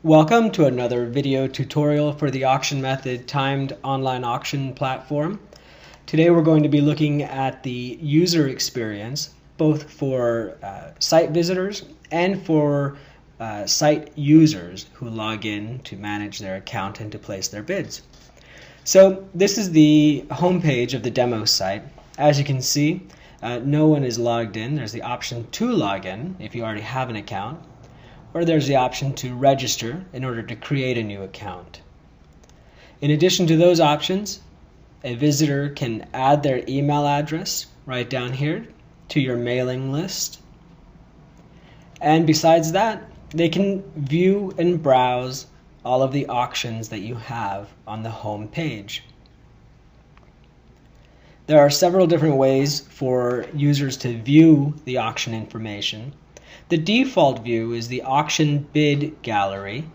Welcome to another video tutorial for the AuctionMethod timed online auction platform. Today we're going to be looking at the user experience, both for site visitors and for site users who log in to manage their account and to place their bids. So this is the home page of the demo site. As you can see, no one is logged in. There's the option to log in if you already have an account, or there's the option to register in order to create a new account. In addition to those options, a visitor can add their email address right down here to your mailing list. And besides that, they can view and browse all of the auctions that you have on the home page. There are several different ways for users to view the auction information. The default view is the auction bid gallery.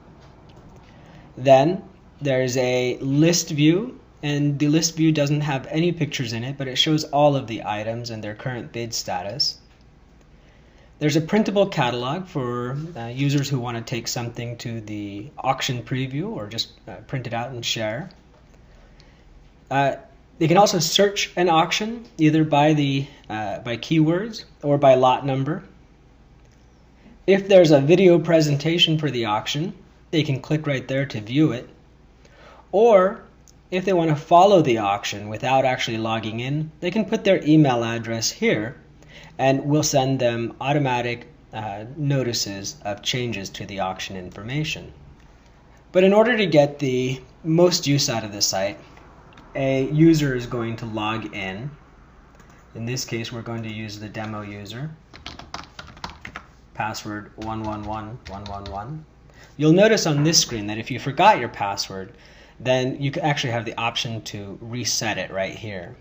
Then there's a list view, and the list view doesn't have any pictures in it, but it shows all of the items and their current bid status. There's a printable catalog for users who want to take something to the auction preview or just print it out and share. They can also search an auction either by keywords or by lot number. If there's a video presentation for the auction, they can click right there to view it. Or if they want to follow the auction without actually logging in, they can put their email address here and we'll send them automatic notices of changes to the auction information. But in order to get the most use out of the site, a user is going to log in. In this case, we're going to use the demo user. Password 111111. You'll notice on this screen that if you forgot your password, then you can actually have the option to reset it right here.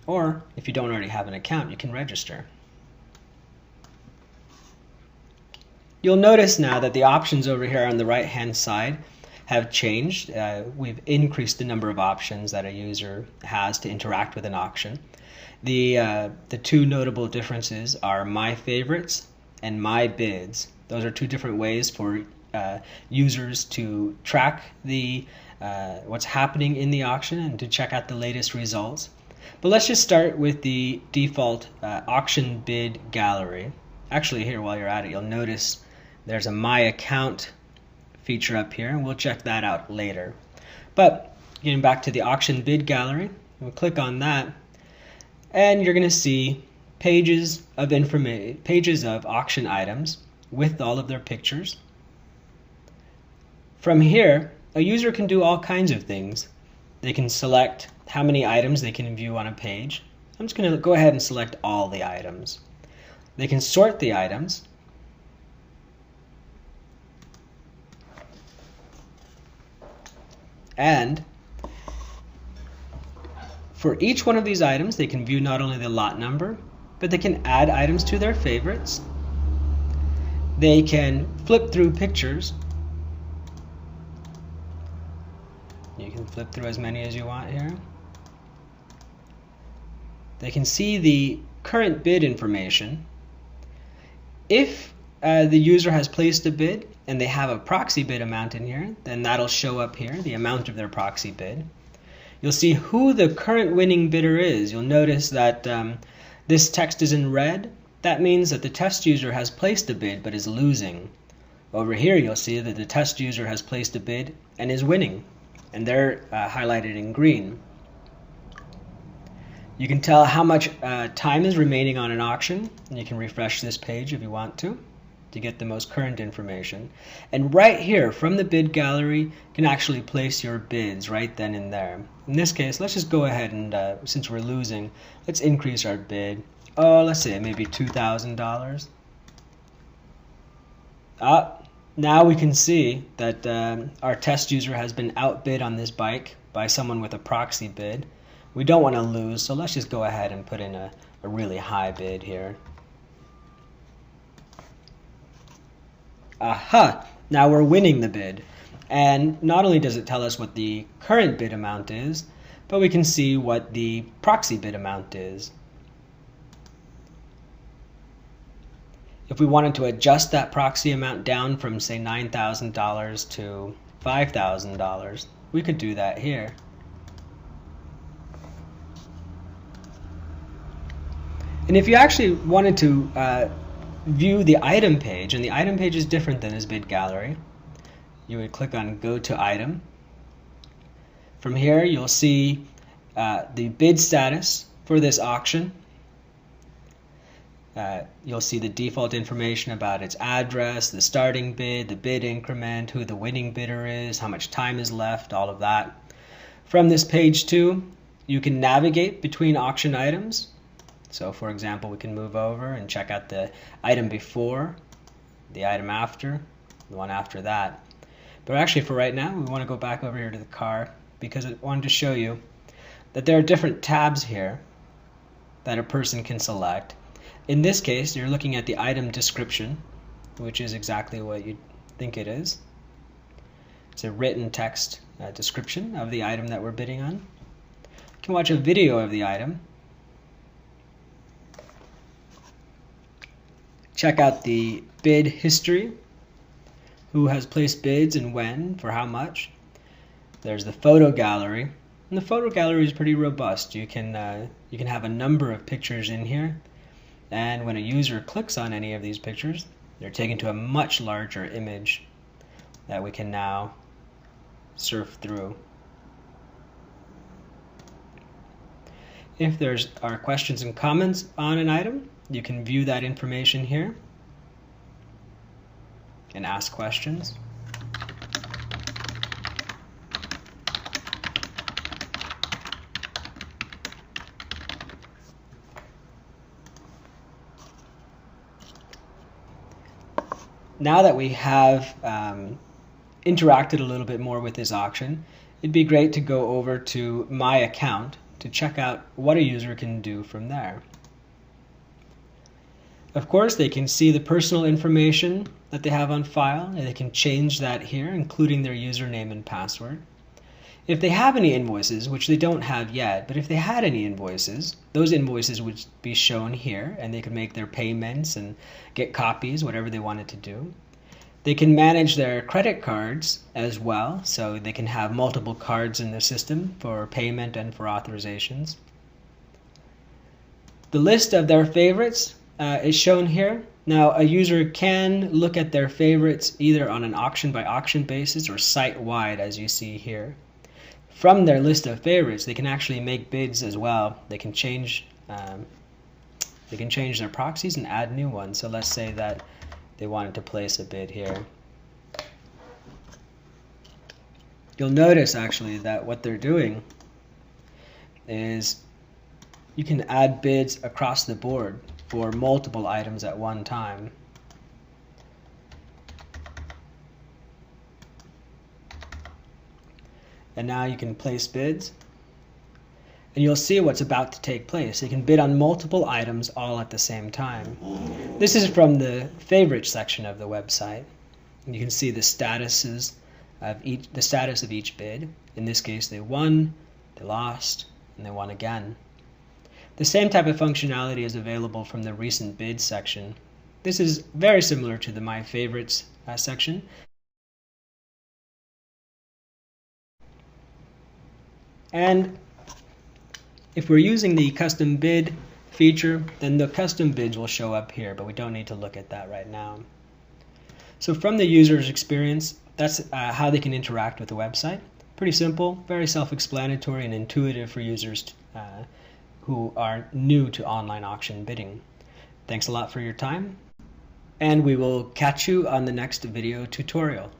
Or if you don't already have an account, you can register. You'll notice now that the options over here on the right hand side have changed. We've increased the number of options that a user has to interact with an auction. The two notable differences are my favorites and my bids. Those are two different ways for users to track what's happening in the auction and to check out the latest results. But let's just start with the default auction bid gallery. Actually, here while you're at it, you'll notice there's a My Account feature up here, and we'll check that out later. But getting back to the auction bid gallery, we'll click on that, and you're going to see pages of auction items with all of their pictures. From here, a user can do all kinds of things. They can select how many items they can view on a page. I'm just going to go ahead and select all the items. They can sort the items. And for each one of these items, they can view not only the lot number, but they can add items to their favorites. They can flip through pictures. You can flip through as many as you want here. They can see the current bid information. If the user has placed a bid and they have a proxy bid amount in here, then that'll show up here, the amount of their proxy bid. You'll see who the current winning bidder is. You'll notice that this text is in red. That means that the test user has placed a bid but is losing. Over here you'll see that the test user has placed a bid and is winning, and they're highlighted in green. You can tell how much time is remaining on an auction, and you can refresh this page if you want to get the most current information. And right here from the bid gallery, you can actually place your bids right then and there. In this case, let's just go ahead and, since we're losing, let's increase our bid. Oh, let's say maybe $2,000. Now we can see that our test user has been outbid on this bike by someone with a proxy bid. We don't want to lose, so let's just go ahead and put in a really high bid here. Aha! Now we're winning the bid. And not only does it tell us what the current bid amount is, but we can see what the proxy bid amount is. If If we wanted to adjust that proxy amount down from, say, $9,000 to $5,000, we could do that here. And if you actually wanted to view the item page, and the item page is different than this bid gallery, you would click on Go to Item. From here, you'll see the bid status for this auction. You'll see the default information about its address, the starting bid, the bid increment, who the winning bidder is, how much time is left, all of that. From this page too, you can navigate between auction items. So for example, we can move over and check out the item before, the item after, the one after that. But actually for right now, we want to go back over here to the car because I wanted to show you that there are different tabs here that a person can select. In this case, you're looking at the item description, which is exactly what you think it is. It's a written text description of the item that we're bidding on. You can watch a video of the item. Check out the bid history, who has placed bids and when, for how much. There's the photo gallery, and the photo gallery is pretty robust. You can have a number of pictures in here, and when a user clicks on any of these pictures, they're taken to a much larger image that we can now surf through. If there are questions and comments on an item, you can view that information here and ask questions. Now that we have interacted a little bit more with this auction, it'd be great to go over to My Account to check out what a user can do from there. Of course, they can see the personal information that they have on file, and they can change that here, including their username and password. If they have any invoices, which they don't have yet, but if they had any invoices, those invoices would be shown here, and they could make their payments and get copies, whatever they wanted to do. They can manage their credit cards as well, so they can have multiple cards in the system for payment and for authorizations. The list of their favorites is shown here. Now, a user can look at their favorites either on an auction by auction basis or site-wide, as you see here. From their list of favorites, they can actually make bids as well. They can change their proxies and add new ones. So let's say that they wanted to place a bid here. You'll notice actually that what they're doing is you can add bids across the board for multiple items at one time. And now you can place bids, and you'll see what's about to take place. You can bid on multiple items all at the same time. This is from the favorites section of the website. And you can see the statuses of the status of each bid. In this case, they won, they lost, and they won again. The same type of functionality is available from the recent bids section. This is very similar to the My Favorites section. And if we're using the custom bid feature, then the custom bids will show up here, but we don't need to look at that right now. So from the user's experience, that's how they can interact with the website. Pretty simple, very self-explanatory and intuitive for users who are new to online auction bidding. Thanks a lot for your time, and we will catch you on the next video tutorial.